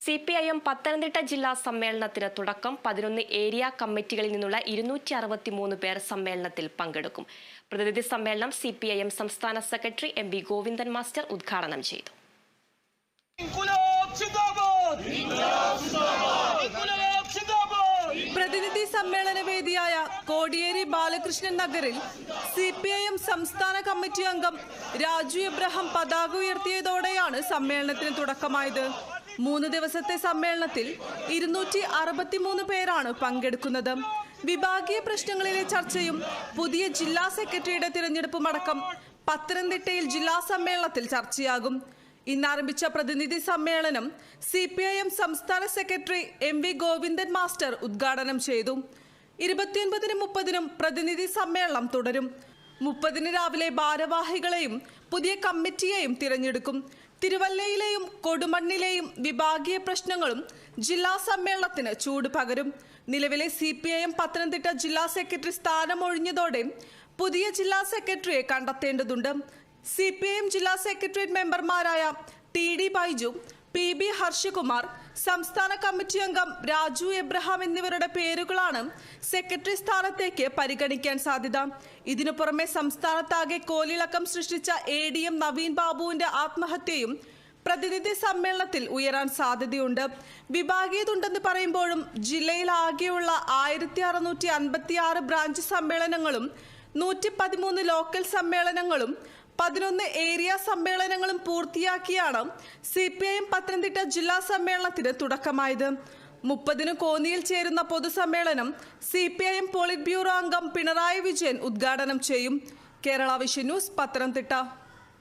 CPIM Pathanamthitta ജില്ലാ സമ്മേളനത്തിന് തുടക്കം. 11 ഏരിയ കമ്മിറ്റികളിൽ നിന്നുള്ള 263 പേർ സമ്മേളനത്തിൽ പങ്കെടുക്കും. പ്രതിനിധി സമ്മേളനം CPIM സംസ്ഥാന സെക്രട്ടറി MV ഗോവിന്ദൻ മാസ്റ്റർ ഉദ്ഘാടനം ചെയ്തു. പ്രതിനിധി സമ്മേളന വേദിയായ കോടിയേരി ബാലകൃഷ്ണൻ നഗറിൽ CPIM സംസ്ഥാന കമ്മിറ്റി അംഗം രാജു എബ്രഹാം പതാക ഉയർത്തിയതോടെയാണ് സമ്മേളനത്തിന് തുടക്കമായത്. 3 ദിവസത്തെ സമ്മേളനത്തിൽ 263 പേരാണ് പങ്കെടുക്കുന്നത്. വിഭാഗീയ പ്രശ്നങ്ങളിലെ ചർച്ചയും പുതിയ ജില്ലാ സെക്രട്ടറിയുടെ തിരഞ്ഞെടുപ്പും അടക്കം പത്തനംതിട്ടയിൽ ജില്ലാ സമ്മേളനത്തിൽ ചർച്ചയാകും. ഇന്നാരംഭിച്ച പ്രതിനിധി സമ്മേളനം CPIM സംസ്ഥാന സെക്രട്ടറി MV ഗോവിന്ദൻ മാസ്റ്റർ ഉദ്ഘാടനം ചെയ്തു. 29-നും 30-നും പ്രതിനിധി സമ്മേളനം തുടരും. 30-ന് രാവിലെ ഭാരവാഹികളെയും പുതിയ കമ്മിറ്റിയെയും തിരഞ്ഞെടുക്കും. തിരുവല്ലയിലെയും കൊടുമണ്ണിലെയും വിഭാഗീയ പ്രശ്നങ്ങളും ജില്ലാ സമ്മേളനത്തിന് ചൂട് പകരും. നിലവിലെ CPIM പത്തനംതിട്ട ജില്ലാ സെക്രട്ടറി സ്ഥാനം ഒഴിഞ്ഞതോടെ പുതിയ ജില്ലാ സെക്രട്ടറിയെ കണ്ടെത്തേണ്ടതുണ്ട്. CPIM ജില്ലാ സെക്രട്ടേറിയറ്റ് മെമ്പർമാരായ TD ബൈജു, PB ഹർഷകുമാർ, സംസ്ഥാന കമ്മിറ്റി അംഗം രാജു എബ്രഹാം എന്നിവരുടെ പേരുകളാണ് സെക്രട്ടറി സ്ഥാനത്തേക്ക് പരിഗണിക്കാൻ സാധ്യത. ഇതിനു പുറമെ സംസ്ഥാനത്താകെ കോലിളക്കം സൃഷ്ടിച്ച ADM നവീൻ ബാബുവിന്റെ ആത്മഹത്യയും പ്രതിനിധി സമ്മേളനത്തിൽ ഉയരാൻ സാധ്യതയുണ്ട്. വിഭാഗീയതുണ്ടെന്ന് പറയുമ്പോഴും ജില്ലയിൽ ആകെയുള്ള 1656 ബ്രാഞ്ച് സമ്മേളനങ്ങളും 113 ലോക്കൽ സമ്മേളനങ്ങളും 11 ഏരിയ സമ്മേളനങ്ങളും പൂർത്തിയാക്കിയാണ് CPIM പത്തനംതിട്ട ജില്ലാ സമ്മേളനത്തിന് തുടക്കമായത്. 30-ന് കോന്നിയിൽ ചേരുന്ന പൊതുസമ്മേളനം CPIM പോളിറ്റ് ബ്യൂറോ അംഗം പിണറായി വിജയൻ ഉദ്ഘാടനം ചെയ്യും. Kerala vision news, Pathanamthitta.